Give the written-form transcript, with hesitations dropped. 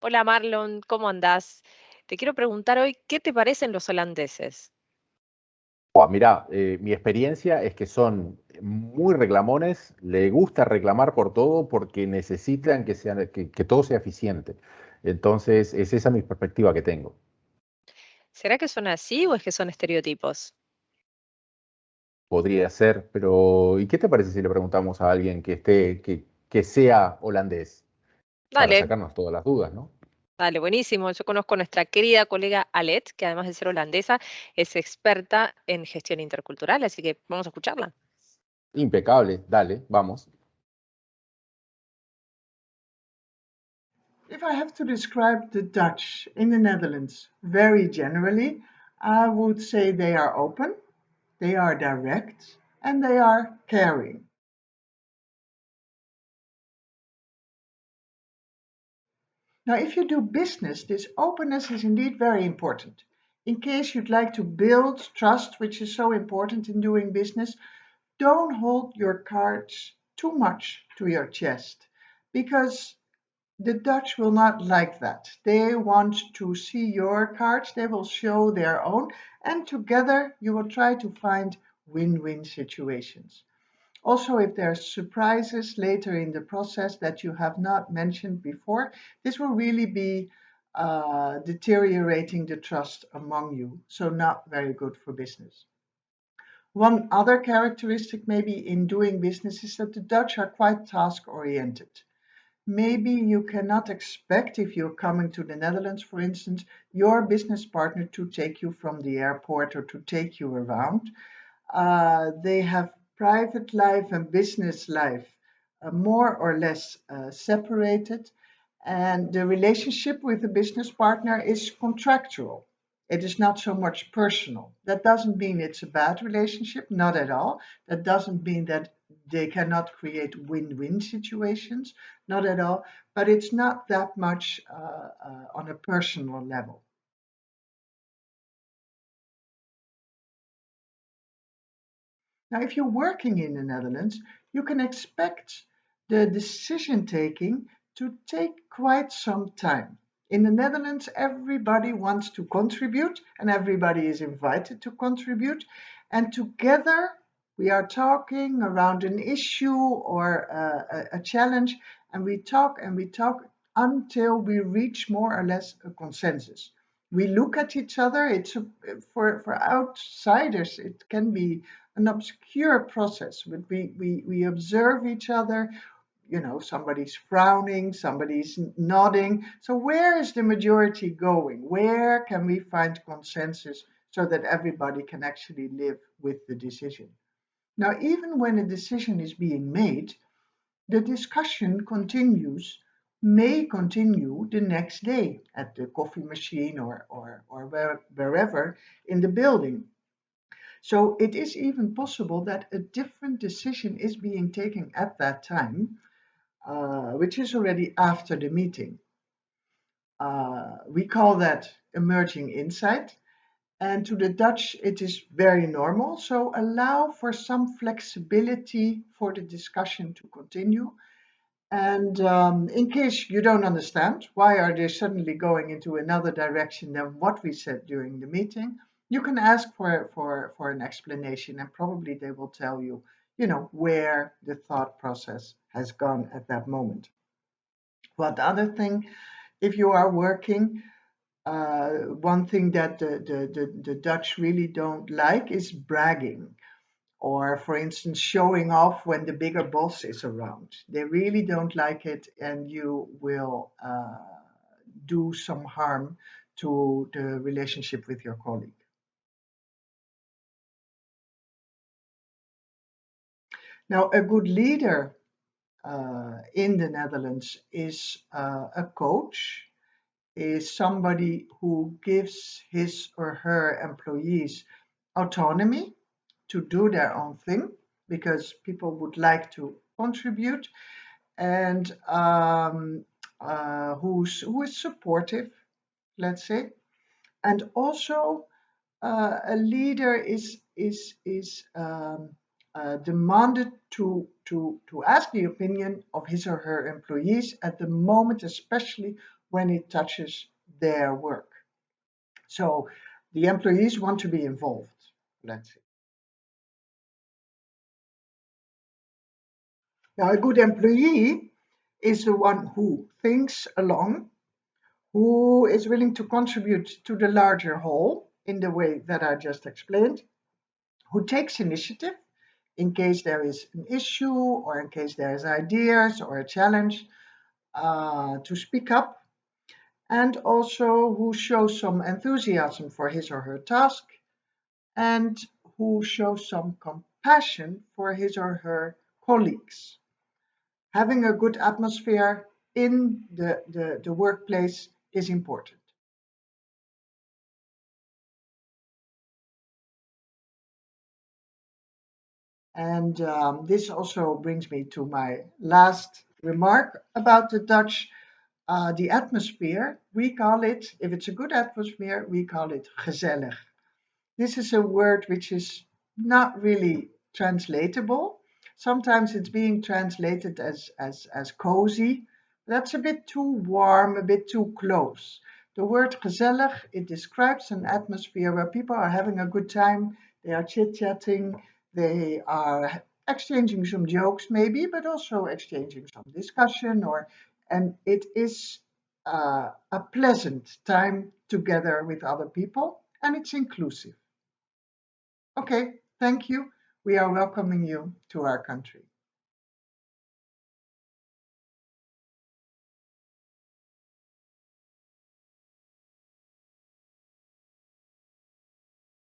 Hola Marlon, ¿cómo andás? Te quiero preguntar hoy, ¿qué te parecen los holandeses? Buah, mirá, mi experiencia es que son muy reclamones, le gusta reclamar por todo porque necesitan que todo sea eficiente. Entonces, es esa mi perspectiva que tengo. ¿Será que son así o es que son estereotipos? Podría ser, pero ¿y qué te parece si le preguntamos a alguien que sea holandés? Para Dale, sacarnos todas las dudas, ¿no? dale, buenísimo. Yo conozco a nuestra querida colega Alette, que además de ser holandesa, es experta en gestión intercultural, así que vamos a escucharla. Impecable, dale, vamos. If I have to describe the Dutch in the Netherlands very generally, I would say they are open, they are direct, and they are caring. Now, if you do business, this openness is indeed very important. In case you'd like to build trust, which is so important in doing business, don't hold your cards too much to your chest because the Dutch will not like that. They want to see your cards, they will show their own, and together you will try to find win win situations. Also, if there are surprises later in the process that you have not mentioned before, this will really be deteriorating the trust among you, so not very good for business. One other characteristic, maybe in doing business, is that the Dutch are quite task oriented. Maybe you cannot expect, if you're coming to the Netherlands, for instance, your business partner to take you from the airport or to take you around. They have private life and business life more or less separated, and the relationship with the business partner is contractual. It is not so much personal. That doesn't mean it's a bad relationship, not at all. That doesn't mean that they cannot create win win situations, not at all. But it's not that much on a personal level. Now, if you're working in the Netherlands, you can expect the decision taking to take quite some time. In the Netherlands, everybody wants to contribute and everybody is invited to contribute. And together, we are talking around an issue or a challenge, and we talk until we reach more or less a consensus. We look at each other. For outsiders, it can be an obscure process, but we observe each other. You know, somebody's frowning, somebody's nodding. So where is the majority going? Where can we find consensus so that everybody can actually live with the decision? Now, even when a decision is being made, the discussion continues, may continue the next day at the coffee machine or wherever in the building. So it is even possible that a different decision is being taken at that time, which is already after the meeting. We call that emerging insight. And to the Dutch, it is very normal. So allow for some flexibility for the discussion to continue. And in case you don't understand why are they suddenly going into another direction than what we said during the meeting, you can ask for an explanation, and probably they will tell you, you know, where the thought process has gone at that moment. Well, the other thing, if you are working, one thing that the Dutch really don't like is bragging, or for instance showing off when the bigger boss is around. They really don't like it, and you will do some harm to the relationship with your colleague. Now, a good leader in the Netherlands is a coach, is somebody who gives his or her employees autonomy to do their own thing because people would like to contribute, and who is supportive, let's say, and also a leader is demanded to ask the opinion of his or her employees at the moment, especially when it touches their work. So the employees want to be involved, let's say. Now, a good employee is the one who thinks along, who is willing to contribute to the larger whole in the way that I just explained, who takes initiative in case there is an issue or in case there is ideas or a challenge, to speak up, and also who shows some enthusiasm for his or her task, and who shows some compassion for his or her colleagues. Having a good atmosphere in the workplace is important. And this also brings me to my last remark about the Dutch. The atmosphere, we call it, if it's a good atmosphere, we call it gezellig. This is a word which is not really translatable. Sometimes it's being translated as cozy. That's a bit too warm, a bit too close. The word gezellig, it describes an atmosphere where people are having a good time, they are chit-chatting, they are exchanging some jokes maybe, but also exchanging some discussion, and it is a pleasant time together with other people, and it's inclusive. Okay, thank you. We are welcoming you to our country.